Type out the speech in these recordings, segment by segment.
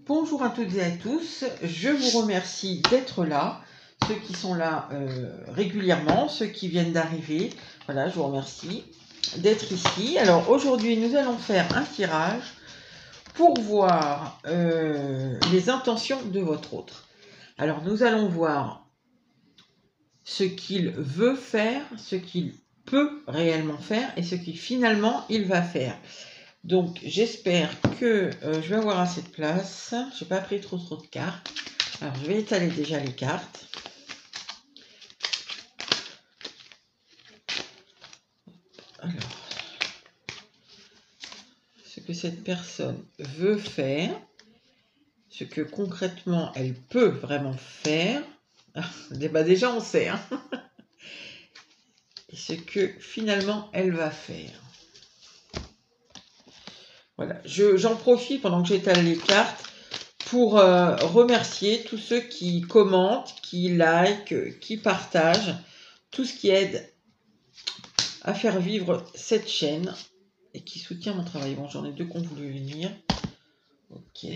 Bonjour à toutes et à tous, je vous remercie d'être là, ceux qui sont là régulièrement, ceux qui viennent d'arriver, voilà, je vous remercie d'être ici. Alors aujourd'hui nous allons faire un tirage pour voir les intentions de votre autre. Alors nous allons voir ce qu'il veut faire, ce qu'il peut réellement faire et ce qu'il finalement il va faire. Donc j'espère que je vais avoir assez de place. Je n'ai pas pris trop de cartes. Alors je vais étaler déjà les cartes. Alors, ce que cette personne veut faire, ce que concrètement elle peut vraiment faire. Bah déjà on sait, hein. Et ce que finalement elle va faire. Voilà, j'en profite pendant que j'étale les cartes pour remercier tous ceux qui commentent, qui likent, qui partagent, tout ce qui aide à faire vivre cette chaîne et qui soutient mon travail. Bon, j'en ai deux qui ont voulu venir. Ok.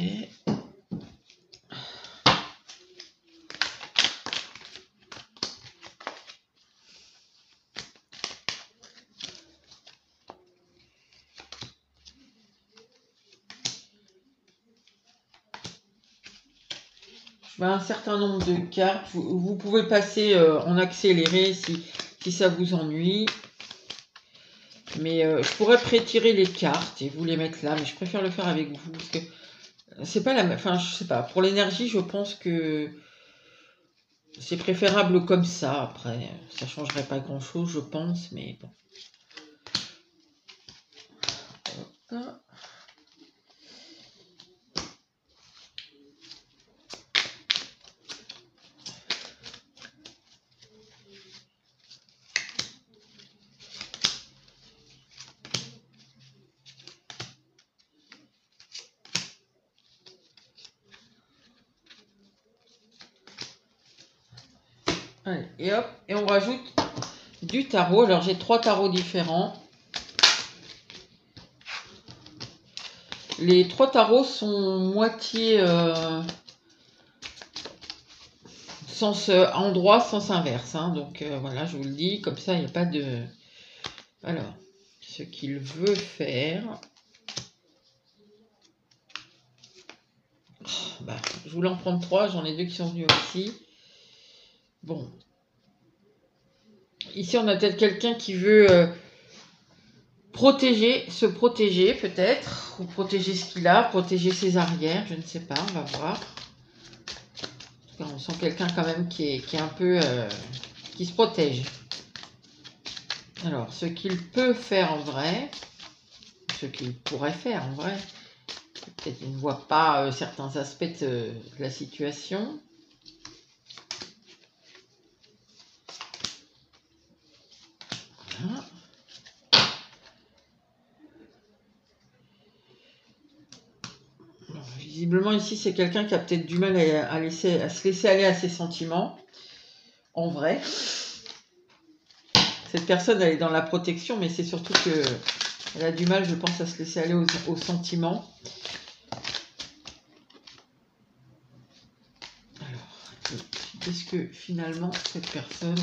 Je mets un certain nombre de cartes. Vous pouvez passer en accéléré si ça vous ennuie. Mais je pourrais pré-tirer les cartes et vous les mettre là. Mais je préfère le faire avec vous. Parce que c'est pas la même. Enfin, je sais pas. Pour l'énergie, je pense que c'est préférable comme ça. Après, ça changerait pas grand-chose, je pense. Mais bon. Hop. Allez, et hop, et on rajoute du tarot. Alors j'ai 3 tarots différents. Les 3 tarots sont moitié sens endroit, sens inverse. Hein. Donc voilà, je vous le dis, comme ça il n'y a pas de... Alors, ce qu'il veut faire... Oh, bah, je voulais en prendre 3, j'en ai 2 qui sont venus aussi. Bon. Ici, on a peut-être quelqu'un qui veut se protéger peut-être, ou protéger ce qu'il a, protéger ses arrières, je ne sais pas, on va voir. En tout cas, on sent quelqu'un quand même qui est un peu... qui se protège. Alors, ce qu'il peut faire en vrai, ce qu'il pourrait faire en vrai, peut-être qu'il ne voit pas certains aspects de la situation. Voilà. Alors, visiblement ici c'est quelqu'un qui a peut-être du mal à se laisser aller à ses sentiments. En vrai. Cette personne elle est dans la protection, mais c'est surtout que elle a du mal, je pense, à se laisser aller aux sentiments. Alors, qu'est-ce que finalement cette personne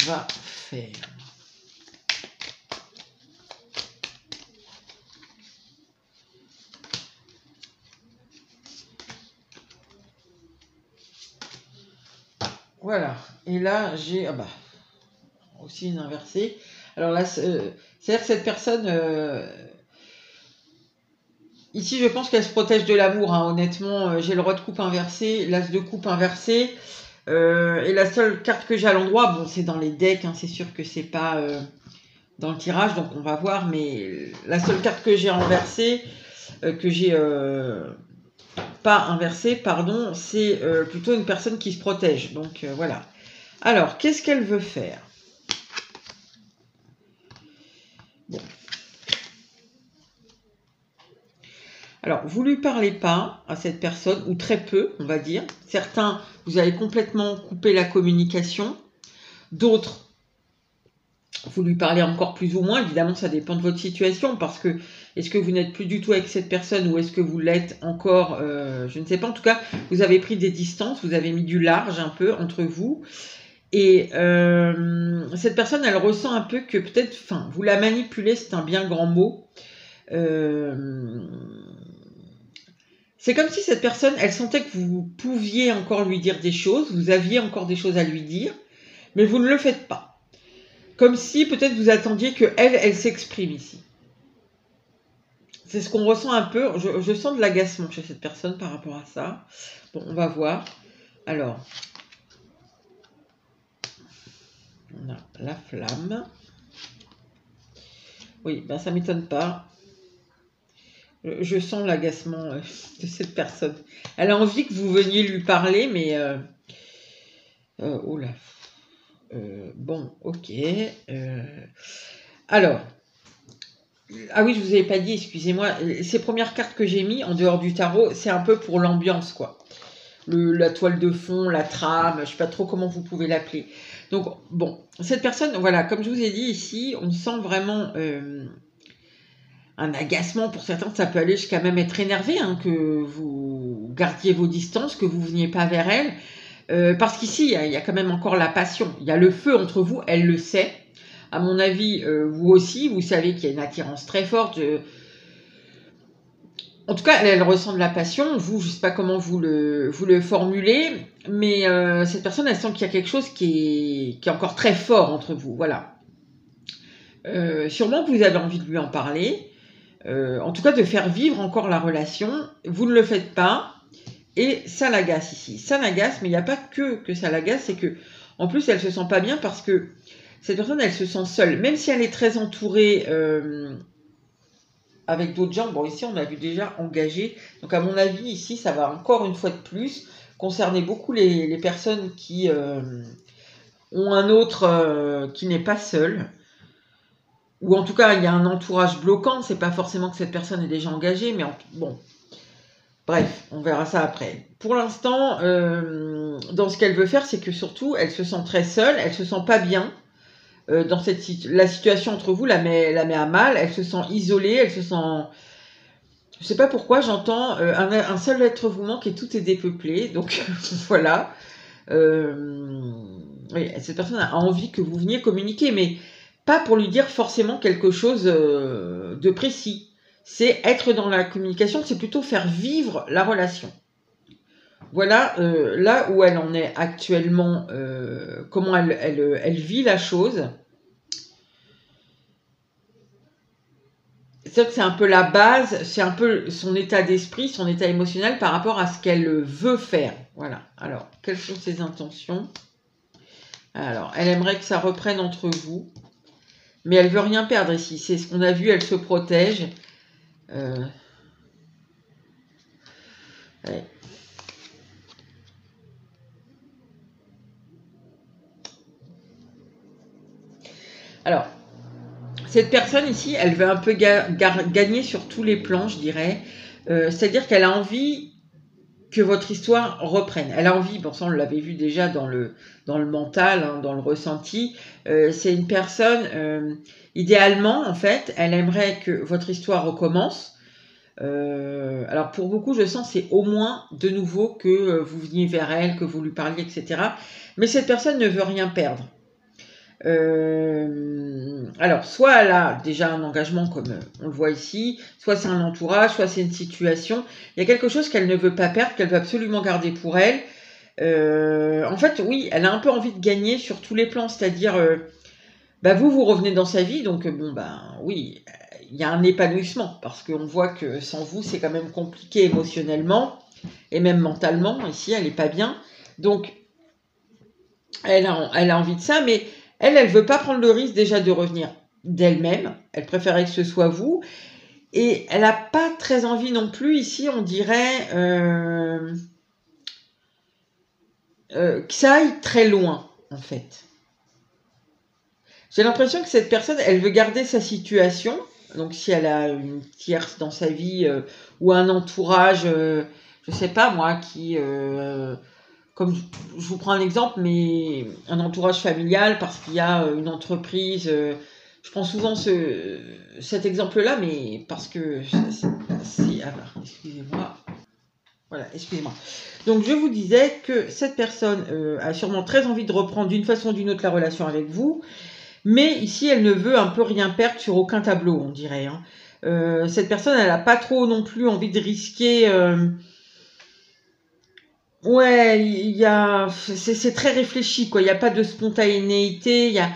va faire ? Voilà, et là j'ai aussi une inversée. Alors là, c'est-à-dire que cette personne, ici je pense qu'elle se protège de l'amour, hein. Honnêtement, j'ai le roi de coupe inversé, l'as de coupe inversé, et la seule carte que j'ai à l'endroit, bon c'est dans les decks, hein, c'est sûr que c'est pas dans le tirage, donc on va voir, mais la seule carte que j'ai inversée, que j'ai... pas inversé, pardon, c'est plutôt une personne qui se protège. Donc voilà. Alors, qu'est-ce qu'elle veut faire? Bon. Alors, vous lui parlez pas à cette personne, ou très peu, on va dire. Certains, vous avez complètement coupé la communication. D'autres, vous lui parlez encore plus ou moins. Évidemment, ça dépend de votre situation, parce que Est-ce que vous n'êtes plus du tout avec cette personne ou est-ce que vous l'êtes encore? Je ne sais pas. En tout cas, vous avez pris des distances, vous avez mis du large un peu entre vous. Et cette personne, elle ressent un peu que peut-être, enfin, vous la manipulez, c'est un bien grand mot. C'est comme si cette personne, elle sentait que vous pouviez encore lui dire des choses, vous aviez encore des choses à lui dire, mais vous ne le faites pas. Comme si peut-être vous attendiez qu'elle s'exprime ici. C'est ce qu'on ressent un peu. Je sens de l'agacement chez cette personne par rapport à ça. Bon, on va voir. Alors, on a la flamme. Oui, ben ça ne m'étonne pas. Je sens l'agacement de cette personne. Elle a envie que vous veniez lui parler, mais... oh là. Bon, ok. Alors... Ah oui, je vous avais pas dit, excusez-moi. Ces premières cartes que j'ai mis en dehors du tarot, c'est un peu pour l'ambiance, quoi. La toile de fond, la trame, je sais pas trop comment vous pouvez l'appeler. Donc, bon, cette personne, voilà, comme je vous ai dit ici, on sent vraiment un agacement. Pour certains, ça peut aller jusqu'à même être énervé, hein, que vous gardiez vos distances, que vous ne veniez pas vers elle. Parce qu'ici, il y a quand même encore la passion. Il y a le feu entre vous, elle le sait. À mon avis, vous aussi, vous savez qu'il y a une attirance très forte. En tout cas, elle ressent de la passion. Vous, je ne sais pas comment vous le formulez, mais cette personne, elle sent qu'il y a quelque chose qui est encore très fort entre vous. Voilà. Sûrement que vous avez envie de lui en parler. En tout cas, de faire vivre encore la relation. Vous ne le faites pas. Et ça l'agace ici. Ça l'agace, mais il n'y a pas que ça l'agace. C'est que, en plus, elle ne se sent pas bien parce que cette personne, elle se sent seule. Même si elle est très entourée... avec d'autres gens. Bon, ici, on a vu déjà engagé. Donc, à mon avis, ici, ça va encore une fois de plus concerner beaucoup les personnes qui ont un autre qui n'est pas seul. Ou en tout cas, il y a un entourage bloquant. C'est pas forcément que cette personne est déjà engagée, mais bon. Bref, on verra ça après. Pour l'instant, dans ce qu'elle veut faire, c'est que surtout, elle se sent très seule. Elle se sent pas bien. Dans la situation entre vous la met à mal, elle se sent isolée, elle se sent... Je sais pas pourquoi, j'entends un seul être vous manque et tout est dépeuplé, donc voilà. Oui, cette personne a envie que vous veniez communiquer, mais pas pour lui dire forcément quelque chose de précis. C'est être dans la communication, c'est plutôt faire vivre la relation. Voilà là où elle en est actuellement, comment elle vit la chose. C'est-à-dire que c'est un peu la base, c'est un peu son état d'esprit, son état émotionnel par rapport à ce qu'elle veut faire. Voilà. Alors, quelles sont ses intentions? Alors, elle aimerait que ça reprenne entre vous, mais elle veut rien perdre ici. C'est ce qu'on a vu, elle se protège. Ouais. Alors, cette personne ici, elle veut un peu gagner sur tous les plans, je dirais. C'est-à-dire qu'elle a envie que votre histoire reprenne. Elle a envie, bon ça on l'avait vu déjà dans le mental, hein, dans le ressenti. C'est une personne, idéalement en fait, elle aimerait que votre histoire recommence. Alors pour beaucoup, je sens c'est au moins de nouveau que vous veniez vers elle, que vous lui parliez, etc. Mais cette personne ne veut rien perdre. Alors, soit elle a déjà un engagement comme on le voit ici, soit c'est un entourage, soit c'est une situation. Il y a quelque chose qu'elle ne veut pas perdre, qu'elle veut absolument garder pour elle. En fait, oui, elle a un peu envie de gagner sur tous les plans, c'est-à-dire, vous revenez dans sa vie, donc oui, il y a un épanouissement, parce qu'on voit que sans vous, c'est quand même compliqué émotionnellement, et même mentalement, ici, elle n'est pas bien. Donc, elle a envie de ça, mais... Elle veut pas prendre le risque déjà de revenir d'elle-même. Elle préférait que ce soit vous. Et elle n'a pas très envie non plus, ici, on dirait, que ça aille très loin, en fait. J'ai l'impression que cette personne, elle veut garder sa situation. Donc, si elle a une tierce dans sa vie ou un entourage, je sais pas moi, qui... comme je vous prends un exemple, mais un entourage familial parce qu'il y a une entreprise Je prends souvent cet exemple-là, mais parce que c'est... Ah, excusez-moi. Voilà, excusez-moi. Donc, je vous disais que cette personne a sûrement très envie de reprendre d'une façon ou d'une autre la relation avec vous, mais ici, elle ne veut un peu rien perdre sur aucun tableau, on dirait. Hein. Cette personne, elle n'a pas trop non plus envie de risquer... Ouais, c'est très réfléchi, quoi. Il n'y a pas de spontanéité, il y a...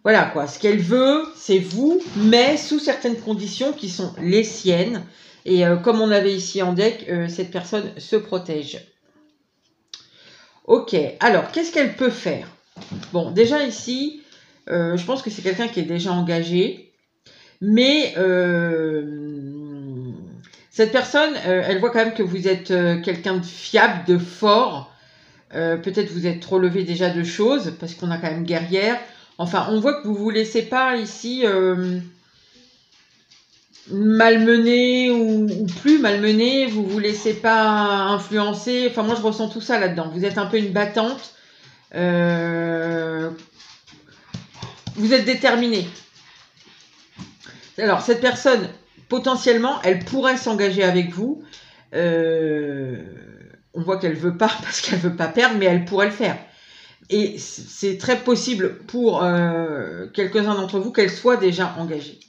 Voilà, quoi. Ce qu'elle veut, c'est vous, mais sous certaines conditions qui sont les siennes. Et comme on avait ici en deck, cette personne se protège. Ok, alors, qu'est-ce qu'elle peut faire? Bon, déjà ici, je pense que c'est quelqu'un qui est déjà engagé. Mais cette personne, elle voit quand même que vous êtes quelqu'un de fiable, de fort. Peut-être vous êtes trop levé déjà de choses, parce qu'on a quand même guerrière. Enfin, on voit que vous ne vous laissez pas ici malmener ou plus malmener. Vous ne vous laissez pas influencer. Enfin, moi, je ressens tout ça là-dedans. Vous êtes un peu une battante. Vous êtes déterminé. Alors, cette personne, potentiellement, elle pourrait s'engager avec vous. On voit qu'elle ne veut pas parce qu'elle ne veut pas perdre, mais elle pourrait le faire. Et c'est très possible pour quelques-uns d'entre vous qu'elle soit déjà engagée.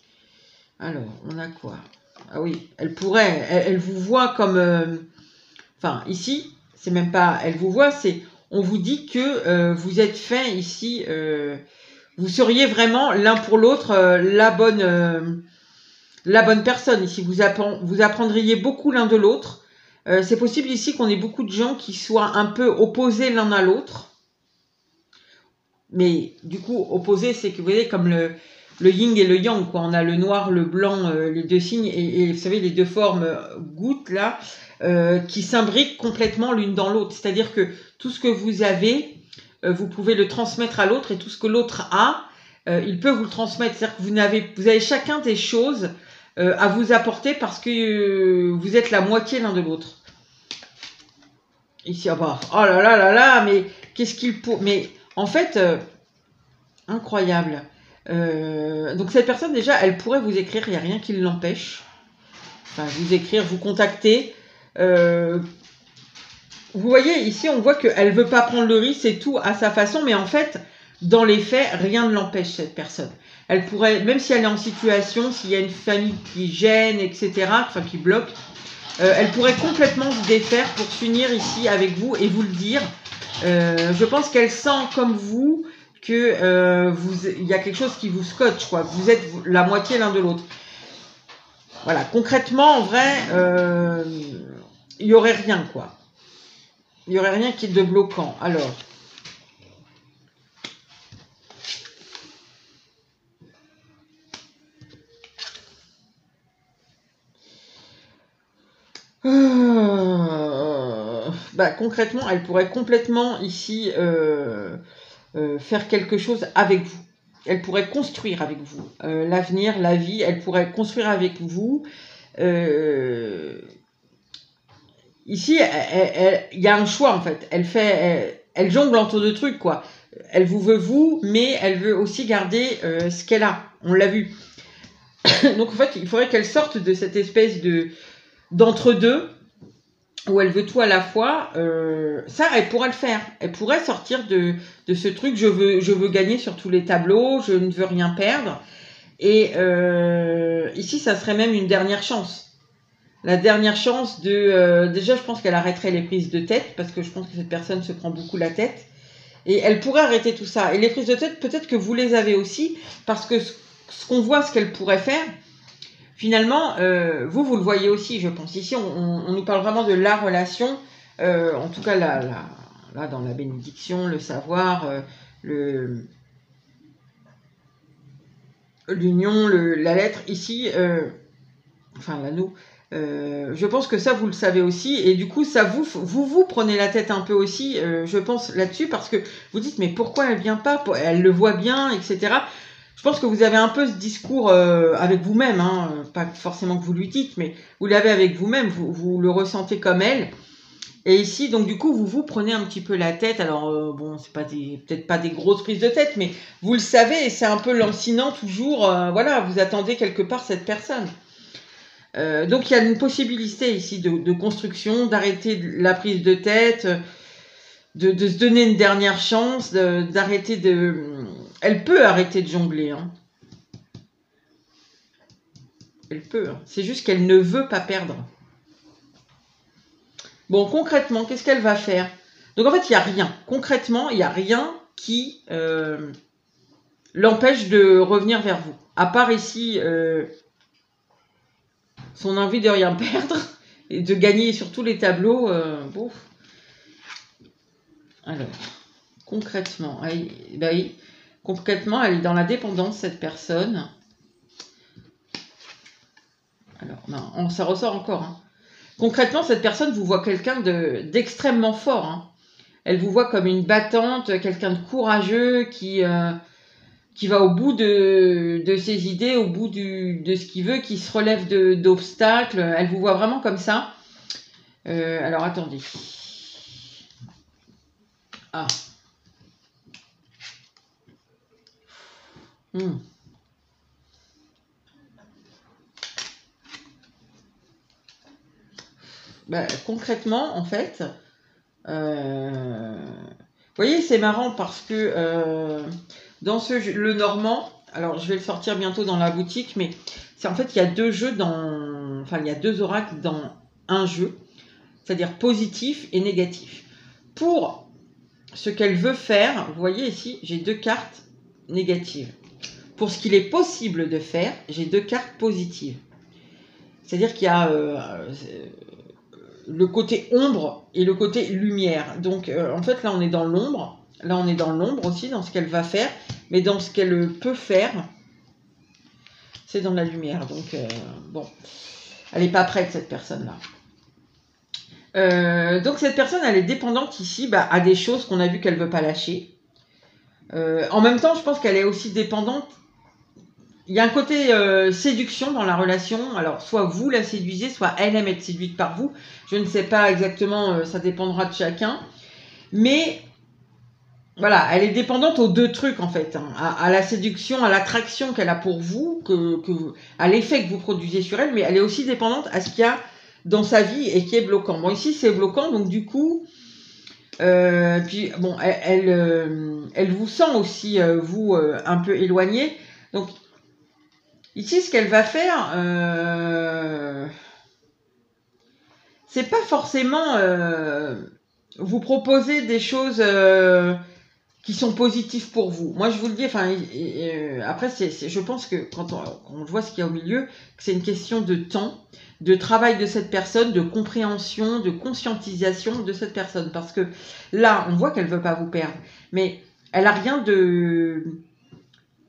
Alors, on a quoi? Ah oui, elle pourrait, elle vous voit comme... Enfin, ici, c'est même pas elle vous voit, c'est... On vous dit que vous êtes fait ici... vous seriez vraiment l'un pour l'autre la bonne personne. Ici, vous apprendriez beaucoup l'un de l'autre. C'est possible ici qu'on ait beaucoup de gens qui soient un peu opposés l'un à l'autre. Mais du coup, opposé, c'est que vous voyez comme le yin et le yang, quoi. On a le noir, le blanc, les deux signes, et vous savez, les deux formes gouttes, là, qui s'imbriquent complètement l'une dans l'autre. C'est-à-dire que tout ce que vous avez, vous pouvez le transmettre à l'autre, et tout ce que l'autre a, il peut vous le transmettre. C'est-à-dire que vous avez chacun des choses à vous apporter parce que vous êtes la moitié l'un de l'autre. Ici, oh là là là là, mais qu'est-ce qu'il faut... Mais... En fait, incroyable. Donc cette personne, déjà, elle pourrait vous écrire, il n'y a rien qui l'empêche. Enfin, vous écrire, vous contacter. Vous voyez, ici, on voit qu'elle ne veut pas prendre le risque, c'est tout à sa façon. Mais en fait, dans les faits, rien ne l'empêche, cette personne. Elle pourrait, même si elle est en situation, s'il y a une famille qui gêne, etc., enfin qui bloque, elle pourrait complètement se défaire pour s'unir ici avec vous et vous le dire. Je pense qu'elle sent comme vous que il y a quelque chose qui vous scotche, quoi. Vous êtes la moitié l'un de l'autre. Voilà, concrètement, en vrai, il n'y aurait rien, quoi. Il n'y aurait rien qui est de bloquant. Alors. Concrètement, elle pourrait complètement ici faire quelque chose avec vous. Elle pourrait construire avec vous l'avenir, la vie. Elle pourrait construire avec vous. Ici, il y a un choix en fait. Elle jongle entre deux trucs, quoi. Elle vous veut vous, mais elle veut aussi garder ce qu'elle a. On l'a vu. Donc en fait, il faudrait qu'elle sorte de cette espèce d'entre-deux où elle veut tout à la fois. Ça, elle pourra le faire. Elle pourrait sortir de ce truc. Je veux gagner sur tous les tableaux. Je ne veux rien perdre. Et ici, ça serait même une dernière chance. La dernière chance de... déjà, je pense qu'elle arrêterait les prises de tête parce que je pense que cette personne se prend beaucoup la tête. Et elle pourrait arrêter tout ça. Et les prises de tête, peut-être que vous les avez aussi parce que ce qu'on voit, ce qu'elle pourrait faire, finalement, vous le voyez aussi, je pense. Ici, on nous parle vraiment de la relation. En tout cas, là, dans la bénédiction, le savoir, l'union, la lettre. Ici, enfin, l'anneau. Je pense que ça, vous le savez aussi. Et du coup, ça vous prenez la tête un peu aussi, je pense, là-dessus. Parce que vous dites, mais pourquoi elle vient pas? Elle le voit bien, etc. Je pense que vous avez un peu ce discours avec vous-même, hein, pas forcément que vous lui dites, mais vous l'avez avec vous-même, vous le ressentez comme elle. Et ici, donc du coup, vous prenez un petit peu la tête. Alors, bon, c'est pas peut-être pas des grosses prises de tête, mais vous le savez, et c'est un peu lancinant toujours. Voilà, vous attendez quelque part cette personne. Donc, il y a une possibilité ici de construction, d'arrêter la prise de tête, de se donner une dernière chance, d'arrêter de... Elle peut arrêter de jongler, hein. Elle peut, hein. C'est juste qu'elle ne veut pas perdre. Bon, concrètement, qu'est-ce qu'elle va faire? Donc, en fait, il n'y a rien. Concrètement, il n'y a rien qui l'empêche de revenir vers vous. À part ici, son envie de rien perdre et de gagner sur tous les tableaux. Bon. Alors, concrètement, bah oui, concrètement, elle est dans la dépendance, cette personne. Alors, non, ça ressort encore, hein. Concrètement, cette personne vous voit quelqu'un d'extrêmement fort, hein. Elle vous voit comme une battante, quelqu'un de courageux qui va au bout de ses idées, au bout de ce qu'il veut, qui se relève d'obstacles. Elle vous voit vraiment comme ça. Alors, attendez. Ah. Bah, concrètement, en fait, vous voyez, c'est marrant parce que dans le normand, alors je vais le sortir bientôt dans la boutique, mais c'est en fait, il y a deux jeux enfin, il y a deux oracles dans un jeu, c'est-à-dire positif et négatif. Pour ce qu'elle veut faire, vous voyez ici, j'ai deux cartes négatives. Pour ce qu'il est possible de faire, j'ai deux cartes positives. C'est-à-dire qu'il y a le côté ombre et le côté lumière. Donc, en fait, là, on est dans l'ombre. Là, on est dans l'ombre aussi, dans ce qu'elle va faire. Mais dans ce qu'elle peut faire, c'est dans la lumière. Donc, bon, elle n'est pas prête, cette personne-là. Donc, cette personne, elle est dépendante ici à des choses qu'on a vu qu'elle ne veut pas lâcher. En même temps, je pense qu'elle est aussi dépendante. Il y a un côté séduction dans la relation. Alors, soit vous la séduisez, soit elle aime être séduite par vous. Je ne sais pas exactement, ça dépendra de chacun. Mais, voilà, elle est dépendante aux deux trucs, en fait. Hein, à la séduction, à l'attraction qu'elle a pour vous, à l'effet que vous produisez sur elle. Mais elle est aussi dépendante à ce qu'il y a dans sa vie et qui est bloquant. Bon, ici, c'est bloquant, donc du coup... puis, bon, elle vous sent aussi, vous, un peu éloigné. Donc... Ici, ce qu'elle va faire, c'est pas forcément vous proposer des choses qui sont positives pour vous. Moi, je vous le dis, enfin, après, je pense que quand on voit ce qu'il y a au milieu, que c'est une question de temps, de travail de cette personne, de compréhension, de conscientisation de cette personne. Parce que là, on voit qu'elle veut pas vous perdre, mais elle a rien de...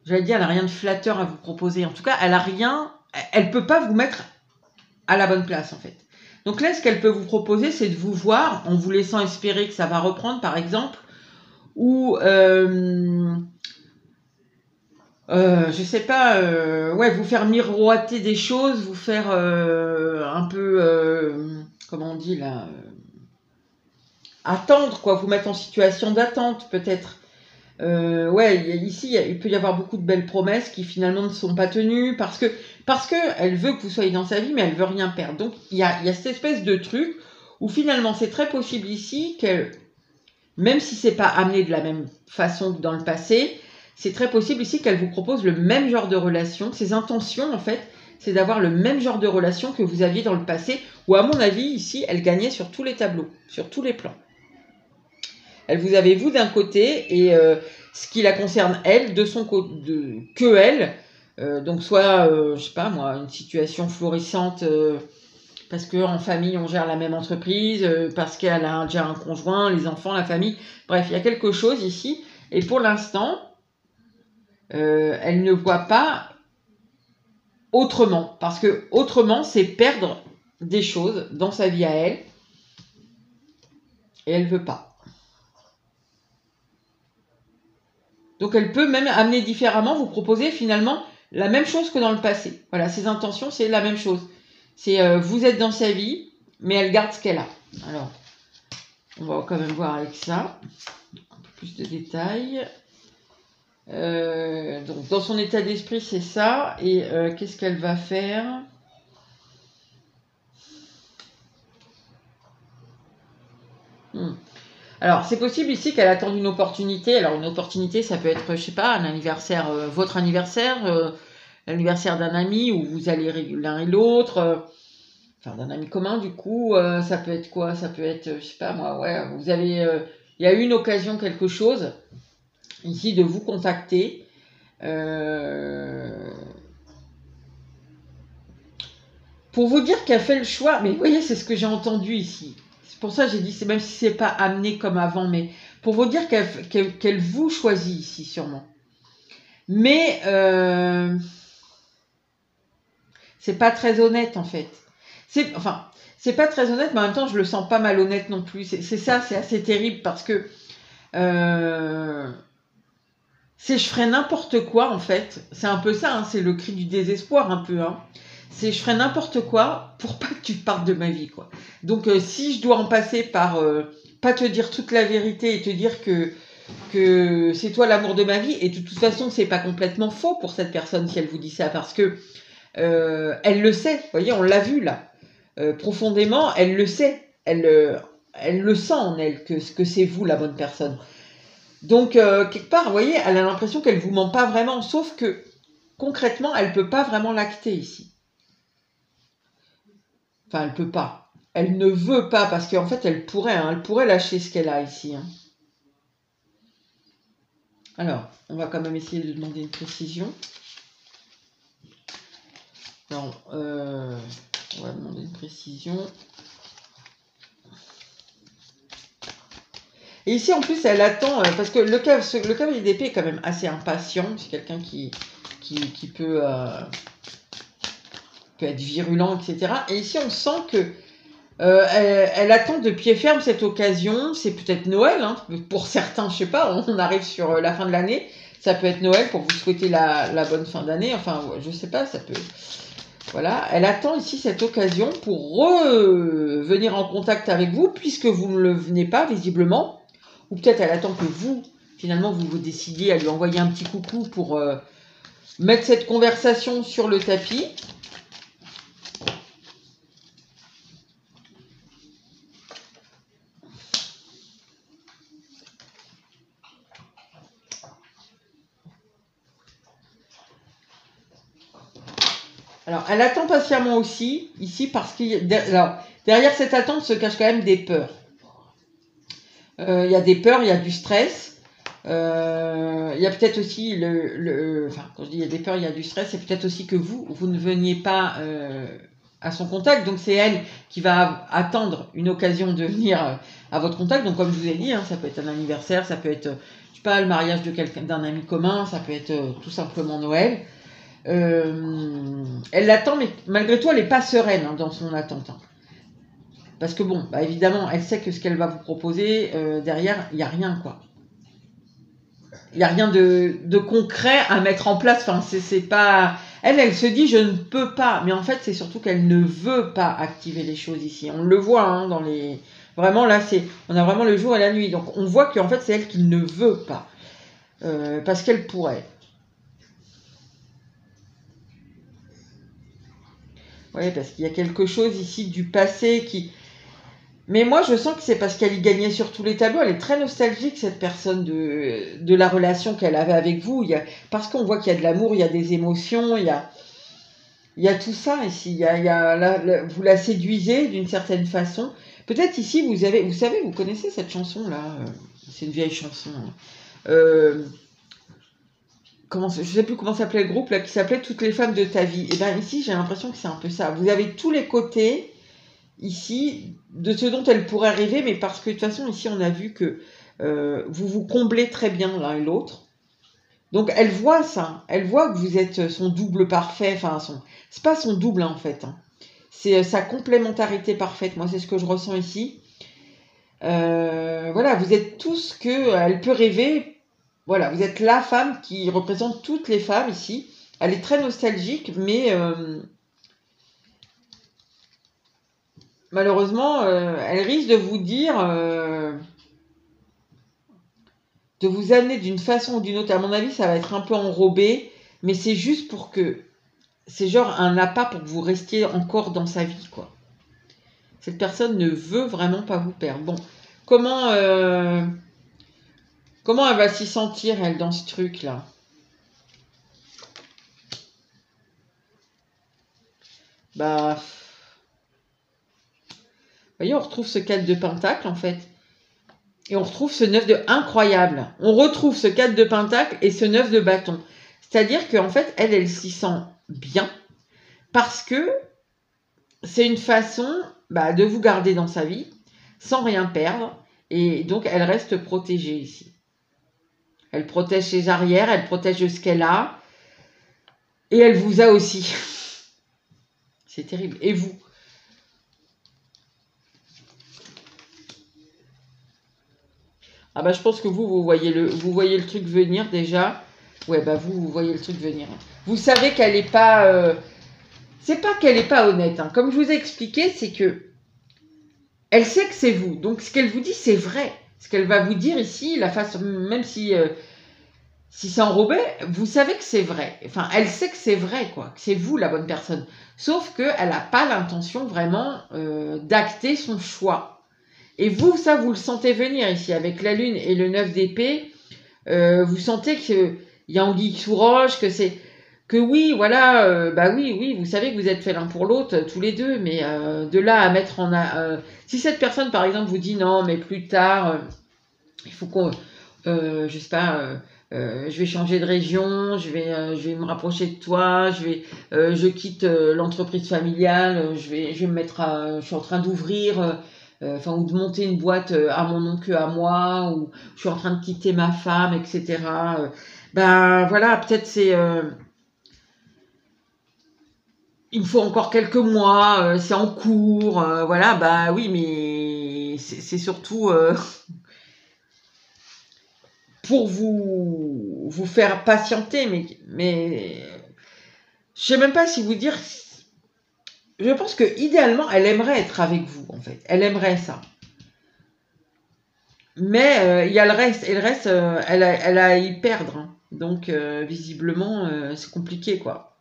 J'allais dire, elle n'a rien de flatteur à vous proposer. En tout cas, elle ne peut pas vous mettre à la bonne place, en fait. Donc là, ce qu'elle peut vous proposer, c'est de vous voir en vous laissant espérer que ça va reprendre, par exemple, ou, je sais pas, ouais, vous faire miroiter des choses, vous faire un peu, comment on dit là, attendre, quoi, vous mettre en situation d'attente, peut-être. Ouais, ici, il peut y avoir beaucoup de belles promesses qui finalement ne sont pas tenues parce que elle veut que vous soyez dans sa vie, mais elle veut rien perdre. Donc, il y a cette espèce de truc où finalement, c'est très possible ici qu'elle, même si c'est pas amené de la même façon que dans le passé, c'est très possible ici qu'elle vous propose le même genre de relation. Ses intentions, en fait, c'est d'avoir le même genre de relation que vous aviez dans le passé, où à mon avis, ici, elle gagnait sur tous les tableaux, sur tous les plans. Elle vous avait vous d'un côté et ce qui la concerne elle de son côté, que elle. Donc soit, je sais pas moi, une situation florissante parce qu'en famille on gère la même entreprise, parce qu'elle a déjà un conjoint, les enfants, la famille. Bref, il y a quelque chose ici. Et pour l'instant, elle ne voit pas autrement. Parce que autrement, c'est perdre des choses dans sa vie à elle. Et elle veut pas. Donc elle peut même amener différemment, vous proposer finalement la même chose que dans le passé. Voilà, ses intentions, c'est la même chose. C'est vous êtes dans sa vie, mais elle garde ce qu'elle a. Alors, On va quand même voir avec ça. Un peu plus de détails. Donc, dans son état d'esprit, c'est ça. Et qu'est-ce qu'elle va faire? Alors, c'est possible ici qu'elle attende une opportunité. Alors, une opportunité, ça peut être, je sais pas, un anniversaire, votre anniversaire, l'anniversaire d'un ami où vous allez l'un et l'autre, enfin d'un ami commun du coup. Ça peut être quoi? Ça peut être, je sais pas moi, ouais, vous avez, il y a eu une occasion, quelque chose ici de vous contacter. Pour vous dire qu'elle fait le choix, mais vous voyez, c'est ce que j'ai entendu ici. C'est pour ça que j'ai dit, même si c'est pas amené comme avant, mais pour vous dire qu'elle vous choisit ici, sûrement. Mais c'est pas très honnête, en fait. Enfin, c'est pas très honnête, mais en même temps, je le sens pas malhonnête non plus. C'est ça, c'est assez terrible parce que je ferais n'importe quoi, en fait. C'est un peu ça, hein, c'est le cri du désespoir, un peu, hein. C'est je ferais n'importe quoi pour pas que tu partes de ma vie, quoi. Donc si je dois en passer par pas te dire toute la vérité et te dire que c'est toi l'amour de ma vie, et de toute façon c'est pas complètement faux pour cette personne si elle vous dit ça, parce que elle le sait, vous voyez, on l'a vu là, profondément elle le sait, elle le sent en elle que c'est vous la bonne personne. Donc quelque part, vous voyez, elle a l'impression qu'elle vous ment pas vraiment, sauf que concrètement elle peut pas vraiment l'acter ici. Enfin, elle peut pas. Elle ne veut pas parce qu'en fait, elle pourrait lâcher ce qu'elle a ici. Hein. Alors, on va quand même essayer de demander une précision. Alors, on va demander une précision. Et ici, en plus, elle attend, parce que le cavalier d'épée est quand même assez impatient. C'est quelqu'un qui peut être virulent, etc. Et ici, on sent que elle attend de pied ferme cette occasion. C'est peut-être Noël, hein. Pour certains, je sais pas, on arrive sur la fin de l'année. Ça peut être Noël pour vous souhaiter la bonne fin d'année. Enfin, je sais pas, ça peut... Voilà, elle attend ici cette occasion pour revenir en contact avec vous, puisque vous ne le venez pas, visiblement. Ou peut-être elle attend que vous, finalement, vous décidiez à lui envoyer un petit coucou pour mettre cette conversation sur le tapis. Alors, elle attend patiemment aussi, ici, parce que derrière cette attente se cachent quand même des peurs. Il y a des peurs, il y a du stress. Il y a peut-être aussi enfin, quand je dis il y a des peurs, il y a du stress, c'est peut-être aussi que vous ne veniez pas à son contact. Donc, c'est elle qui va attendre une occasion de venir à votre contact. Donc, comme je vous ai dit, hein, ça peut être un anniversaire, ça peut être, je sais pas, le mariage d'un ami commun, ça peut être tout simplement Noël. Elle l'attend, mais malgré tout, elle n'est pas sereine hein, dans son attente. Hein. Parce que bon, bah, évidemment, elle sait que ce qu'elle va vous proposer, derrière, il n'y a rien, quoi. Il n'y a rien de concret à mettre en place. Enfin, c'est pas... Elle se dit, je ne peux pas. Mais en fait, c'est surtout qu'elle ne veut pas activer les choses ici. On le voit hein, dans les... Vraiment, là, on a vraiment le jour et la nuit. Donc, on voit qu'en fait, c'est elle qui ne veut pas. Parce qu'elle pourrait. Oui, parce qu'il y a quelque chose ici du passé qui... Mais moi, je sens que c'est parce qu'elle y gagnait sur tous les tableaux. Elle est très nostalgique, cette personne, de la relation qu'elle avait avec vous. Parce qu'on voit qu'il y a de l'amour, il y a des émotions, il y a tout ça ici. Vous la séduisez d'une certaine façon. Peut-être ici, vous connaissez cette chanson-là. C'est une vieille chanson. Je ne sais plus comment s'appelait le groupe, là, qui s'appelait Toutes les femmes de ta vie. Et bien ici, j'ai l'impression que c'est un peu ça. Vous avez tous les côtés... ici, de ce dont elle pourrait rêver, mais parce que de toute façon, ici, on a vu que vous vous comblez très bien l'un et l'autre. Donc, elle voit ça. Elle voit que vous êtes son double parfait. Enfin, c'est pas son double, hein, en fait. Hein. C'est sa complémentarité parfaite. Moi, c'est ce que je ressens ici. Voilà, vous êtes tout ce qu'elle peut rêver. Voilà, vous êtes la femme qui représente toutes les femmes ici. Elle est très nostalgique, mais... malheureusement, elle risque de vous dire, de vous amener d'une façon ou d'une autre. À mon avis, ça va être un peu enrobé, mais c'est juste pour que, c'est genre un appât pour que vous restiez encore dans sa vie, quoi. Cette personne ne veut vraiment pas vous perdre. Bon, comment elle va s'y sentir, elle, dans ce truc-là? Bah, vous voyez, on retrouve ce 4 de pentacle, en fait. Et on retrouve ce 9 de... Incroyable. On retrouve ce 4 de pentacle et ce 9 de bâton. C'est-à-dire qu'en fait, elle s'y sent bien parce que c'est une façon de vous garder dans sa vie sans rien perdre. Et donc, elle reste protégée ici. Elle protège ses arrières, elle protège ce qu'elle a. Et elle vous a aussi. C'est terrible. Et vous? Ah bah je pense que vous voyez le truc venir déjà. Ouais, bah vous voyez le truc venir. Vous savez qu'elle n'est pas... c'est pas qu'elle n'est pas honnête. Hein. Comme je vous ai expliqué, c'est que elle sait que c'est vous. Donc ce qu'elle vous dit, c'est vrai. Ce qu'elle va vous dire ici, la façon, même si c'est enrobé, vous savez que c'est vrai. Enfin, elle sait que c'est vrai, quoi. Que c'est vous la bonne personne. Sauf qu'elle n'a pas l'intention vraiment d'acter son choix. Et vous, ça, vous le sentez venir ici, avec la lune et le 9 d'épée. Vous sentez qu'il y a anguille sous roche, que c'est... Que oui, voilà, oui, vous savez que vous êtes faits l'un pour l'autre, tous les deux, mais de là à mettre en... si cette personne, par exemple, vous dit non, mais plus tard, il faut qu'on... je sais pas... je vais changer de région, je vais me rapprocher de toi, je quitte l'entreprise familiale, je vais me mettre je suis en train d'ouvrir... ou de monter une boîte à mon nom que à moi, ou je suis en train de quitter ma femme, etc. Voilà, peut-être c'est... il me faut encore quelques mois, c'est en cours, voilà, oui, mais c'est surtout pour vous faire patienter, mais je sais même pas si vous dire... Je pense que idéalement, elle aimerait être avec vous, en fait. Elle aimerait ça. Mais il y a le reste. Et le reste, elle a à y perdre. Hein. Donc, visiblement, c'est compliqué, quoi.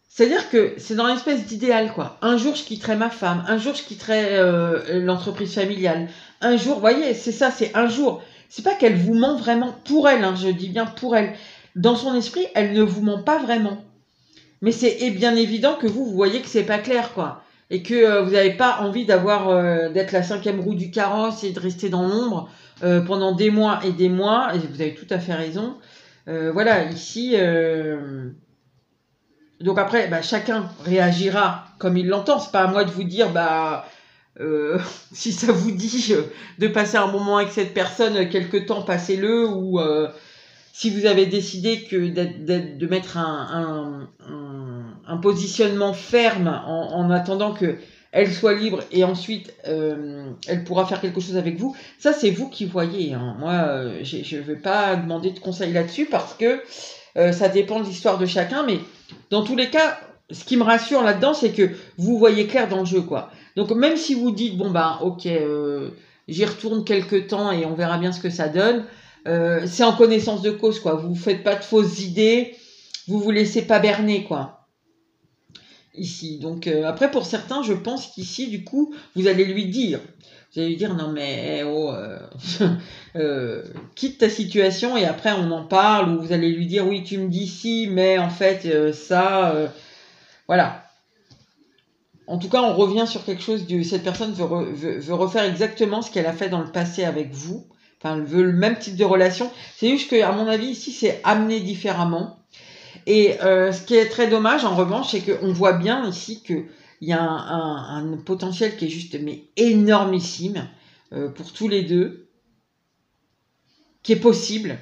C'est-à-dire que c'est dans l'espèce d'idéal, quoi. Un jour, je quitterai ma femme. Un jour, je quitterai l'entreprise familiale. Un jour, vous voyez, c'est ça, c'est un jour. C'est pas qu'elle vous ment vraiment pour elle, hein, je dis bien pour elle. Dans son esprit, elle ne vous ment pas vraiment. Mais c'est bien évident que vous voyez que c'est pas clair, quoi. Et que vous n'avez pas envie d'être la 5e roue du carrosse et de rester dans l'ombre pendant des mois et des mois. Et vous avez tout à fait raison. Voilà, ici... Donc après, chacun réagira comme il l'entend. C'est pas à moi de vous dire, si ça vous dit de passer un moment avec cette personne, quelque temps, passez-le. Ou si vous avez décidé de mettre un positionnement ferme en attendant qu'elle soit libre et ensuite elle pourra faire quelque chose avec vous, ça c'est vous qui voyez. Hein. Moi, je ne vais pas demander de conseils là-dessus parce que ça dépend de l'histoire de chacun, mais dans tous les cas, ce qui me rassure là-dedans, c'est que vous voyez clair dans le jeu, quoi. Donc même si vous dites, ok, j'y retourne quelques temps et on verra bien ce que ça donne, c'est en connaissance de cause, quoi. Vous ne faites pas de fausses idées, vous vous laissez pas berner, quoi. Ici. Donc après, pour certains, je pense qu'ici, du coup, vous allez lui dire. Vous allez lui dire, non mais, quitte ta situation et après on en parle, ou vous allez lui dire, oui, tu me dis si, mais en fait, voilà. En tout cas, on revient sur quelque chose cette personne veut refaire exactement ce qu'elle a fait dans le passé avec vous. Enfin, elle veut le même type de relation. C'est juste qu'à mon avis, ici, c'est amené différemment. Et ce qui est très dommage, en revanche, c'est qu'on voit bien ici qu'il y a un potentiel qui est juste énormissime pour tous les deux, qui est possible.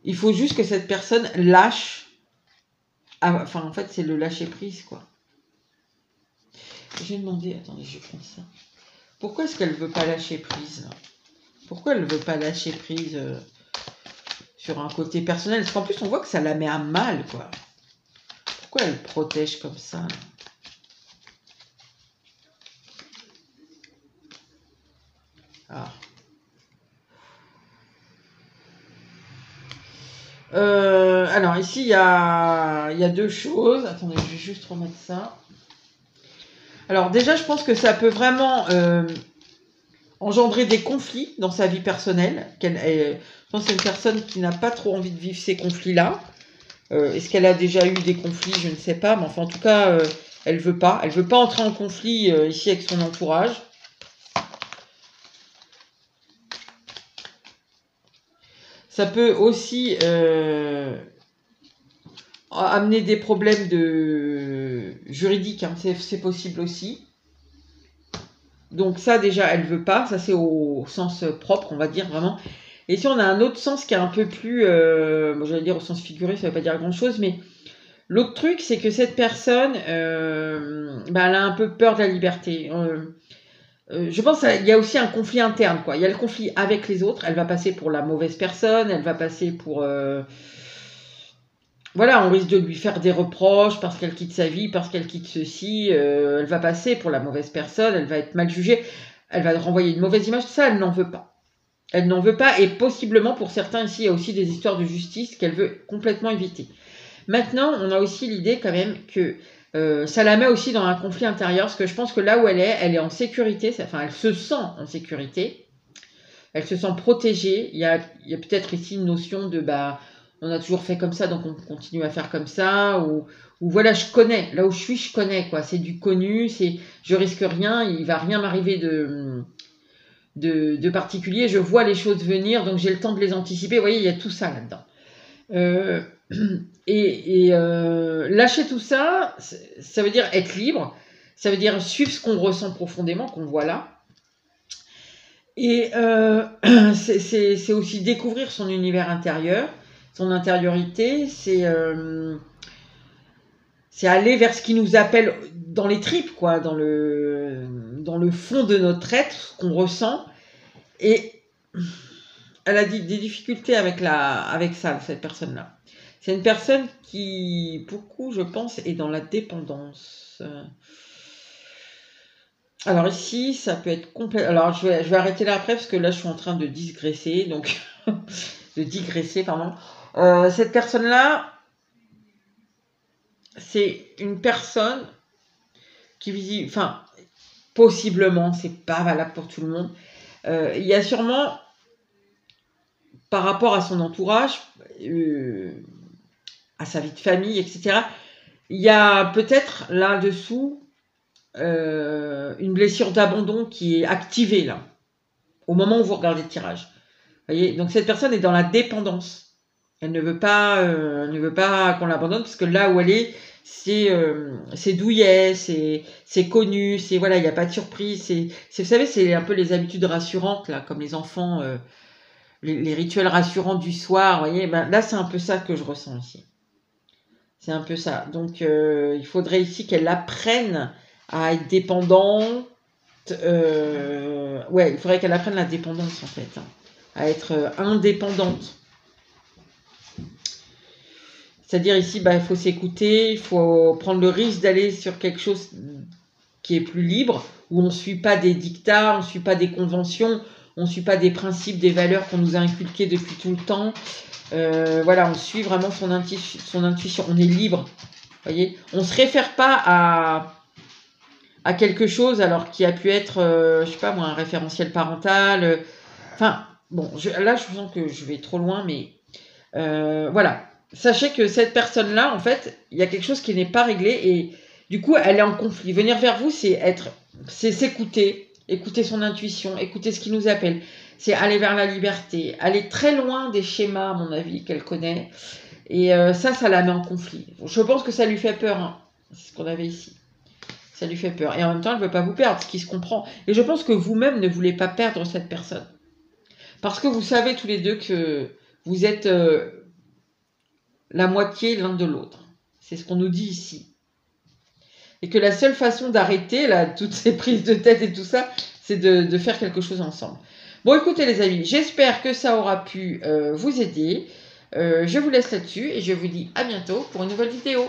Il faut juste que cette personne lâche. Enfin, en fait, c'est le lâcher prise, quoi. J'ai demandé, attendez, je prends ça. Pourquoi est-ce qu'elle ne veut pas lâcher prise là? Pourquoi elle ne veut pas lâcher prise sur un côté personnel? Parce qu'en plus, on voit que ça la met à mal, quoi. Pourquoi elle protège comme ça? Ah. Alors ici, il y a deux choses. Attendez, je vais juste remettre ça. Alors déjà, je pense que ça peut vraiment engendrer des conflits dans sa vie personnelle. Je pense que c'est une personne qui n'a pas trop envie de vivre ces conflits-là. Est-ce qu'elle a déjà eu des conflits? Je ne sais pas. Mais enfin, en tout cas, elle veut pas. Elle veut pas entrer en conflit ici avec son entourage. Ça peut aussi amener des problèmes juridiques, hein. C'est possible aussi. Donc ça, déjà, elle veut pas. Ça, c'est au sens propre, on va dire, vraiment. Et si on a un autre sens qui est un peu plus... j'allais dire au sens figuré, ça ne veut pas dire grand-chose, mais l'autre truc, c'est que cette personne, elle a un peu peur de la liberté. Je pense qu'il y a aussi un conflit interne, quoi. Il y a le conflit avec les autres. Elle va passer pour la mauvaise personne. Elle va passer pour... Voilà, on risque de lui faire des reproches parce qu'elle quitte sa vie, parce qu'elle quitte ceci. Elle va passer pour la mauvaise personne. Elle va être mal jugée. Elle va renvoyer une mauvaise image. Ça, elle n'en veut pas. Elle n'en veut pas. Et possiblement, pour certains ici, il y a aussi des histoires de justice qu'elle veut complètement éviter. Maintenant, on a aussi l'idée quand même que ça la met aussi dans un conflit intérieur, parce que je pense que là où elle est en sécurité, enfin elle se sent en sécurité, elle se sent protégée. Il y a peut-être ici une notion de on a toujours fait comme ça, donc on continue à faire comme ça, ou voilà, je connais, là où je suis, je connais, quoi, c'est du connu, je risque rien, il va rien m'arriver de particulier, je vois les choses venir, donc j'ai le temps de les anticiper. Vous voyez, il y a tout ça là-dedans. Lâcher tout ça, ça veut dire être libre, ça veut dire suivre ce qu'on ressent profondément, qu'on voit là. Et c'est aussi découvrir son univers intérieur, son intériorité, c'est aller vers ce qui nous appelle dans les tripes, quoi, dans le fond de notre être, ce qu'on ressent. Et elle a des difficultés avec ça, cette personne-là. C'est une personne qui, beaucoup, je pense, est dans la dépendance. Alors ici, ça peut être complet. Alors je vais arrêter là après parce que là, je suis en train de digresser. Donc, pardon. Cette personne-là, c'est une personne qui enfin, possiblement, c'est pas valable pour tout le monde. Il y a sûrement, par rapport à son entourage, à sa vie de famille, etc., il y a peut-être là-dessous une blessure d'abandon qui est activée là, au moment où vous regardez le tirage. Vous voyez, donc cette personne est dans la dépendance. Elle ne veut pas qu'on l'abandonne, parce que là où elle est, c'est douillet, c'est connu, c'est voilà, il n'y a pas de surprise. Vous savez, c'est un peu les habitudes rassurantes là, comme les enfants, les rituels rassurants du soir. Vous voyez, là c'est un peu ça que je ressens ici. C'est un peu ça. Donc il faudrait ici qu'elle apprenne à être dépendante. Ouais, il faudrait qu'elle apprenne la dépendance en fait, hein, à être indépendante. C'est-à-dire ici, il faut s'écouter, il faut prendre le risque d'aller sur quelque chose qui est plus libre, où on ne suit pas des dictats, on ne suit pas des conventions, on ne suit pas des principes, des valeurs qu'on nous a inculquées depuis tout le temps. Voilà, on suit vraiment son intuition, on est libre. Voyez, on ne se réfère pas à quelque chose alors qui a pu être, je sais pas moi, un référentiel parental. Enfin, bon, là je sens que je vais trop loin, mais voilà. Sachez que cette personne-là, en fait, il y a quelque chose qui n'est pas réglé et du coup, elle est en conflit. Venir vers vous, c'est s'écouter, écouter son intuition, écouter ce qui nous appelle. C'est aller vers la liberté, aller très loin des schémas, à mon avis, qu'elle connaît. Et ça la met en conflit. Je pense que ça lui fait peur, hein. C'est ce qu'on avait ici. Ça lui fait peur. Et en même temps, elle ne veut pas vous perdre, ce qui se comprend. Et je pense que vous-même ne voulez pas perdre cette personne. Parce que vous savez tous les deux que vous êtes la moitié l'un de l'autre. C'est ce qu'on nous dit ici. Et que la seule façon d'arrêter toutes ces prises de tête et tout ça, c'est de faire quelque chose ensemble. Bon, écoutez les amis, j'espère que ça aura pu vous aider. Je vous laisse là-dessus et je vous dis à bientôt pour une nouvelle vidéo.